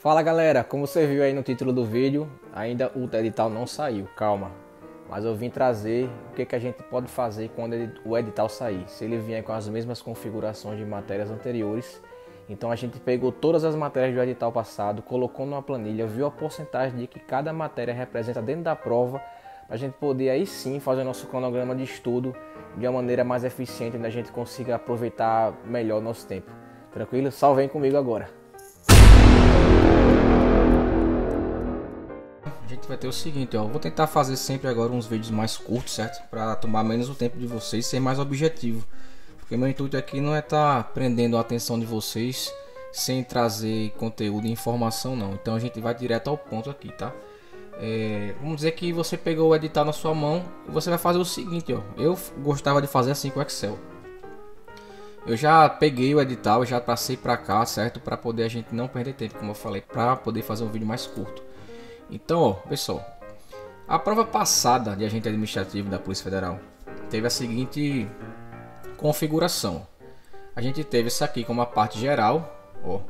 Fala galera, como você viu aí no título do vídeo, ainda o edital não saiu, calma. Mas eu vim trazer o que a gente pode fazer quando o edital sair. Se ele vier com as mesmas configurações de matérias anteriores, então a gente pegou todas as matérias do edital passado, colocou numa planilha, viu a porcentagem de que cada matéria representa dentro da prova, para a gente poder aí sim fazer nosso cronograma de estudo de uma maneira mais eficiente, onde a gente consiga aproveitar melhor o nosso tempo. Tranquilo? Só vem comigo agora. A gente vai ter o seguinte, ó, eu vou tentar fazer sempre agora uns vídeos mais curtos, certo? Para tomar menos o tempo de vocês, ser mais objetivo. Porque meu intuito aqui não é estar prendendo a atenção de vocês sem trazer conteúdo e informação não. Então a gente vai direto ao ponto aqui, tá? Vamos dizer que você pegou o edital na sua mão e você vai fazer o seguinte, ó. Eu gostava de fazer assim com o Excel. Eu já peguei o edital, já passei para cá, certo? Para poder a gente não perder tempo, como eu falei, para poder fazer um vídeo mais curto. Então, ó, pessoal, a prova passada de agente administrativo da Polícia Federal teve a seguinte configuração. A gente teve isso aqui como a parte geral, ó.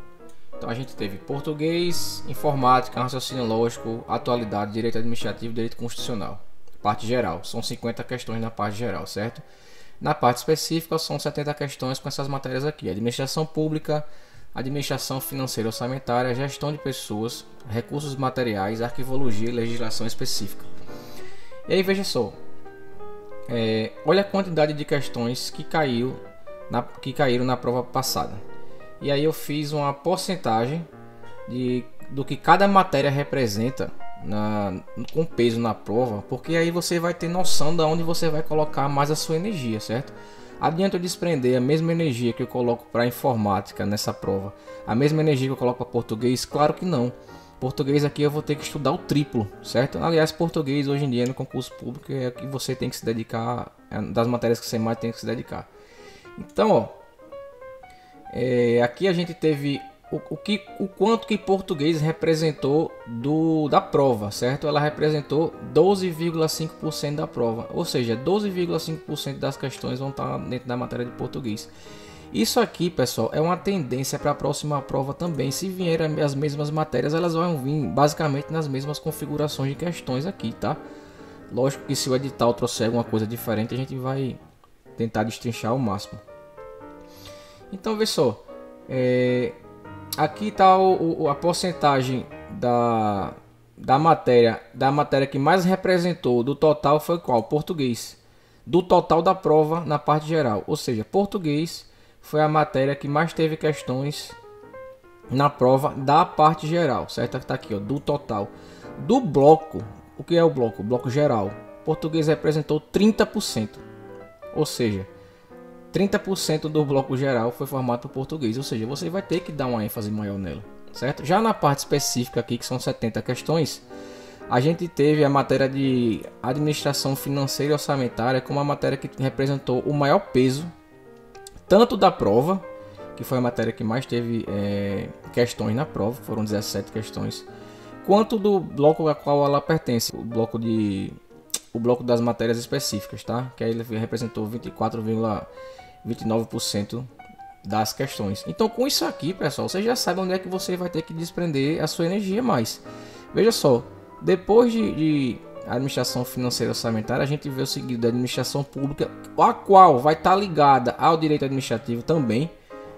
Então a gente teve português, informática, raciocínio lógico, atualidade, direito administrativo, direito constitucional. Parte geral, são 50 questões na parte geral, certo? Na parte específica são 70 questões com essas matérias aqui: administração pública, administração financeira orçamentária, gestão de pessoas, recursos materiais, arquivologia e legislação específica. E aí veja só, olha a quantidade de questões que caíram na prova passada. E aí eu fiz uma porcentagem do que cada matéria representa com peso na prova, porque aí você vai ter noção de onde você vai colocar mais a sua energia, certo? Adianta eu desprender a mesma energia que eu coloco para informática nessa prova, a mesma energia que eu coloco para português? Claro que não. Português aqui eu vou ter que estudar o triplo, certo? Aliás, português hoje em dia no concurso público é que você tem que se dedicar, das matérias que você mais tem que se dedicar. Então, ó, aqui a gente teve o quanto que português representou da prova, certo? Ela representou 12,5% da prova, ou seja, 12,5% das questões vão estar dentro da matéria de português. Isso aqui, pessoal, é uma tendência para a próxima prova também. Se vierem as mesmas matérias, elas vão vir basicamente nas mesmas configurações de questões aqui, tá? Lógico que se o edital trouxer alguma coisa diferente, a gente vai tentar destrinchar ao máximo. Então, vê só, aqui está a porcentagem da matéria que mais representou do total foi qual? Português. Do total da prova na parte geral. Ou seja, português foi a matéria que mais teve questões na prova da parte geral. Certo? Está aqui, ó, do total. Do bloco, o que é o bloco? O bloco geral. Português representou 30%. Ou seja, 30% do bloco geral foi formado por português, ou seja, você vai ter que dar uma ênfase maior nela, certo? Já na parte específica aqui, que são 70 questões, a gente teve a matéria de administração financeira e orçamentária como a matéria que representou o maior peso, tanto da prova, que foi a matéria que mais teve questões na prova, foram 17 questões, quanto do bloco a qual ela pertence, o bloco das matérias específicas, tá? Que aí ele representou 24,29% das questões. Então, com isso aqui, pessoal, você já sabe onde é que você vai ter que desprender a sua energia mais. Veja só, depois de administração financeira orçamentária, a gente vê o seguinte: da administração pública, a qual vai estar ligada ao direito administrativo também,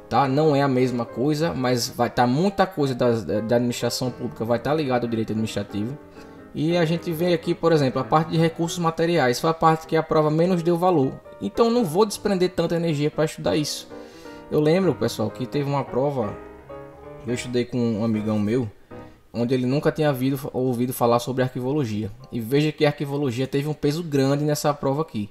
tá? Não é a mesma coisa, mas vai estar muita coisa da administração pública vai estar ligada ao direito administrativo. E a gente vê aqui, por exemplo, a parte de recursos materiais, foi a parte que a prova menos deu valor. Então não vou desprender tanta energia para estudar isso. Eu lembro, pessoal, que teve uma prova que eu estudei com um amigão meu, onde ele nunca tinha ouvido falar sobre arquivologia. E veja que a arquivologia teve um peso grande nessa prova aqui.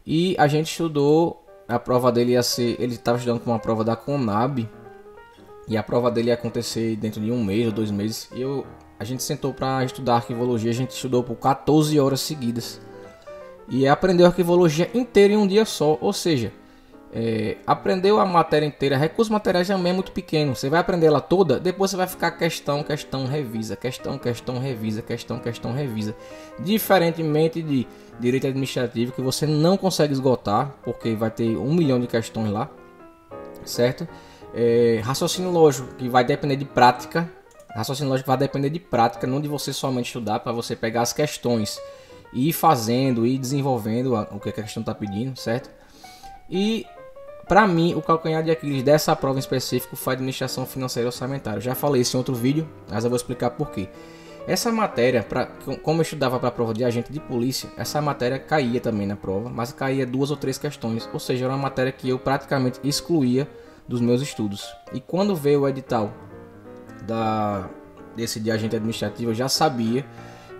E a gente estudou, a prova dele ia ser, ele estava estudando com uma prova da Conab, e a prova dele ia acontecer dentro de 1 mês ou 2 meses. E a gente sentou para estudar arquivologia, a gente estudou por 14 horas seguidas. E aprendeu a arquivologia inteira em um dia só, ou seja, aprendeu a matéria inteira. Recursos materiais também é muito pequeno, você vai aprender ela toda, depois você vai ficar questão, revisa, questão, revisa, questão, revisa. Diferentemente de direito administrativo, que você não consegue esgotar, porque vai ter 1 milhão de questões lá, certo? Raciocínio lógico, que vai depender de prática, Raciocínio lógico vai depender de prática, não de você somente estudar, para você pegar as questões e ir fazendo, ir desenvolvendo o que a questão está pedindo, certo? E para mim, o calcanhar de Aquiles dessa prova em específico foi a administração financeira e orçamentária. Eu já falei isso em outro vídeo, mas eu vou explicar por quê. Essa matéria, como eu estudava para a prova de agente de polícia, essa matéria caía também na prova, mas caía 2 ou 3 questões, ou seja, era uma matéria que eu praticamente excluía dos meus estudos. E quando veio o edital desse de agente administrativo, eu já sabia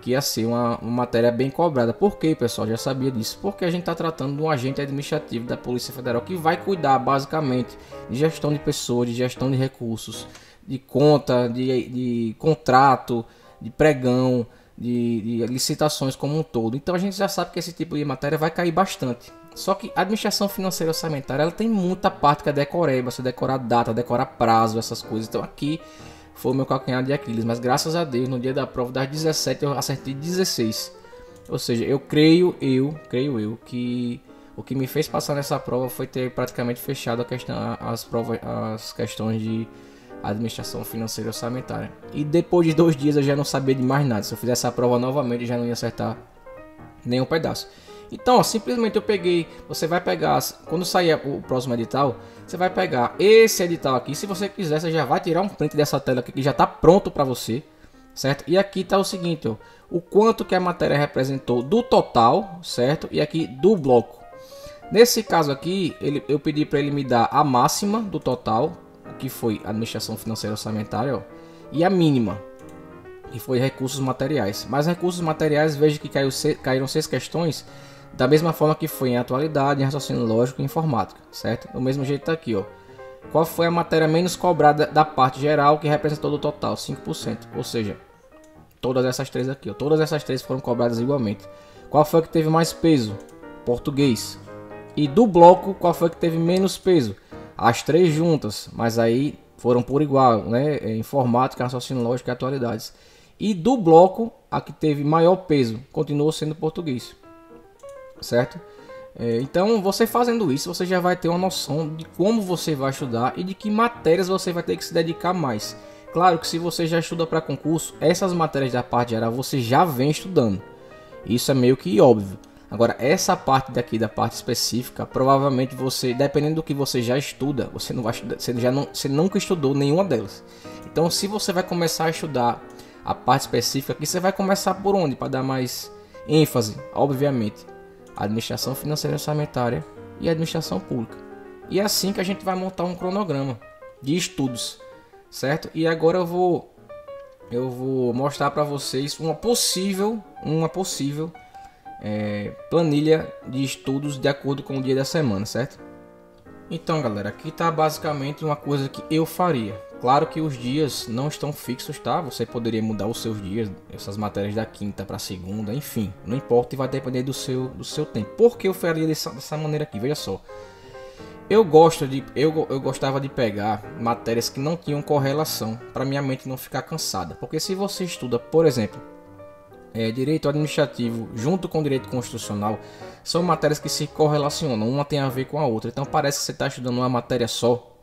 que ia ser uma matéria bem cobrada. Por quê, pessoal? Já sabia disso. Porque a gente está tratando de um agente administrativo da Polícia Federal que vai cuidar basicamente de gestão de pessoas, de gestão de recursos, de conta, de contrato, de pregão, de licitações como um todo. Então a gente já sabe que esse tipo de matéria vai cair bastante. Só que a administração financeira e orçamentária, ela tem muita parte que é decoreba, você decorar data, decorar prazo, essas coisas. Então aqui foi o meu calcanhar de Aquiles, mas graças a Deus, no dia da prova das 17 eu acertei 16. Ou seja, eu creio que o que me fez passar nessa prova foi ter praticamente fechado as questões de administração financeira e orçamentária. E depois de 2 dias eu já não sabia de mais nada. Se eu fizesse a prova novamente, eu já não ia acertar nenhum pedaço. Então, ó, simplesmente eu peguei, você vai pegar, quando sair o próximo edital, você vai pegar esse edital aqui, se você quiser, você já vai tirar um print dessa tela aqui, que já está pronto para você, certo? E aqui está o seguinte, ó, o quanto que a matéria representou do total, certo? E aqui do bloco. Nesse caso aqui, eu pedi para ele me dar a máxima do total, que foi administração financeira e orçamentária, ó, e a mínima, que foi recursos materiais. Mas recursos materiais, veja que caíram 6 questões, da mesma forma que foi em atualidade, em raciocínio lógico e informática, certo? Do mesmo jeito tá aqui, ó. Qual foi a matéria menos cobrada da parte geral que representou do total? 5%. Ou seja, todas essas 3 aqui, ó. Todas essas 3 foram cobradas igualmente. Qual foi que teve mais peso? Português. E do bloco, qual foi que teve menos peso? As 3 juntas, mas aí foram por igual, né? Informática, raciocínio lógico e atualidades. E do bloco, a que teve maior peso continuou sendo português. Certo? Então, você fazendo isso, você já vai ter uma noção de como você vai estudar e de que matérias você vai ter que se dedicar mais. Claro que se você já estuda para concurso, essas matérias da parte geral você já vem estudando. Isso é meio que óbvio. Agora, essa parte daqui da parte específica, provavelmente você, dependendo do que você já estuda, você não vai estudar, você nunca estudou nenhuma delas. Então, se você vai começar a estudar a parte específica aqui, você vai começar por onde? Para dar mais ênfase, obviamente. Administração financeira e orçamentária e administração pública. E é assim que a gente vai montar um cronograma de estudos, certo? E agora eu vou mostrar para vocês uma possível planilha de estudos de acordo com o dia da semana, certo? Então, galera, aqui tá basicamente uma coisa que eu faria. Claro que os dias não estão fixos, tá? Você poderia mudar os seus dias, essas matérias da quinta para segunda, enfim, não importa, e vai depender do seu tempo. Por que eu faria dessa maneira aqui? Veja só. Eu gostava de pegar matérias que não tinham correlação, para minha mente não ficar cansada. Porque se você estuda, por exemplo, direito administrativo junto com direito constitucional, são matérias que se correlacionam, uma tem a ver com a outra. Então parece que você está estudando uma matéria só.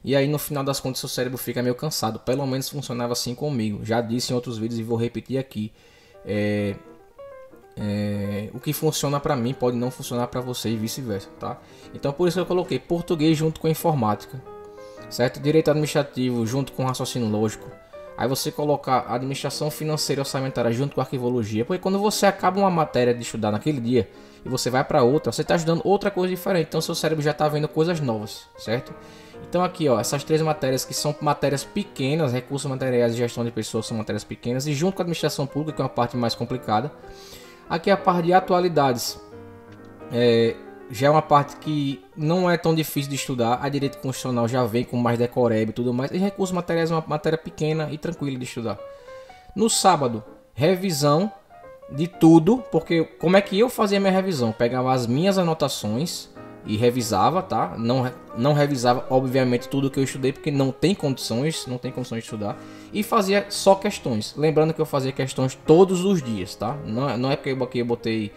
E aí no final das contas seu cérebro fica meio cansado. Pelo menos funcionava assim comigo. Já disse em outros vídeos e vou repetir aqui. O que funciona para mim pode não funcionar para você e vice-versa, tá? Então por isso eu coloquei português junto com informática, certo? Direito administrativo junto com raciocínio lógico. Aí você colocar administração financeira e orçamentária junto com arquivologia. Porque quando você acaba uma matéria de estudar naquele dia e você vai para outra, você está estudando outra coisa diferente. Então seu cérebro já está vendo coisas novas, certo? Então aqui, ó, essas 3 matérias que são matérias pequenas, recursos materiais e gestão de pessoas são matérias pequenas. E junto com a administração pública, que é uma parte mais complicada. Aqui a parte de atualidades. Já é uma parte que não é tão difícil de estudar. A direito constitucional já vem com mais decoreba e tudo mais. E recursos materiais é uma matéria pequena e tranquila de estudar. No sábado, revisão de tudo. Porque como é que eu fazia minha revisão? Pegava as minhas anotações e revisava, tá? Não revisava, obviamente, tudo que eu estudei, porque não tem condições de estudar. E fazia só questões. Lembrando que eu fazia questões todos os dias, tá? Não é porque eu botei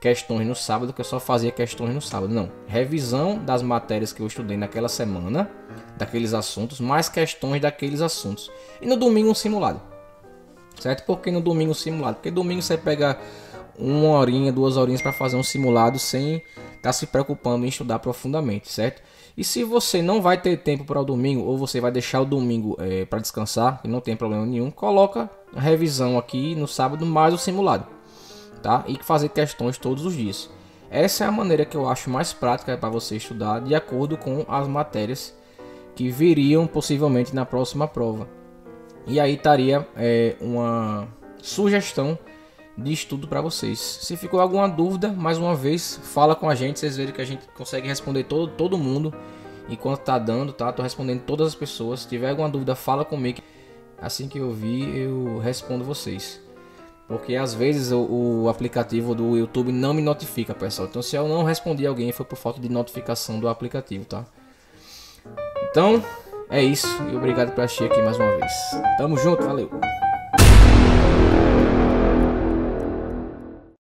questões no sábado que eu só fazia questões no sábado, não. Revisão das matérias que eu estudei naquela semana, daqueles assuntos, mais questões daqueles assuntos. E no domingo um simulado, certo? Por que no domingo um simulado? Porque domingo você pega 1 horinha, 2 horinhas para fazer um simulado sem estar se preocupando em estudar profundamente, certo? E se você não vai ter tempo para o domingo, ou você vai deixar o domingo para descansar, que não tem problema nenhum, coloca a revisão aqui no sábado mais o simulado, tá? E fazer questões todos os dias. Essa é a maneira que eu acho mais prática para você estudar, de acordo com as matérias que viriam possivelmente na próxima prova. E aí estaria uma sugestão de estudo para vocês. Se ficou alguma dúvida, mais uma vez, fala com a gente. Vocês verem que a gente consegue responder todo mundo enquanto tá dando, tá? Tô respondendo todas as pessoas. Se tiver alguma dúvida, fala comigo. Assim que eu vi, eu respondo vocês. Porque às vezes o aplicativo do YouTube não me notifica, pessoal. Então se eu não respondi alguém, foi por falta de notificação do aplicativo, tá? Então, é isso. E obrigado por assistir aqui mais uma vez. Tamo junto, valeu!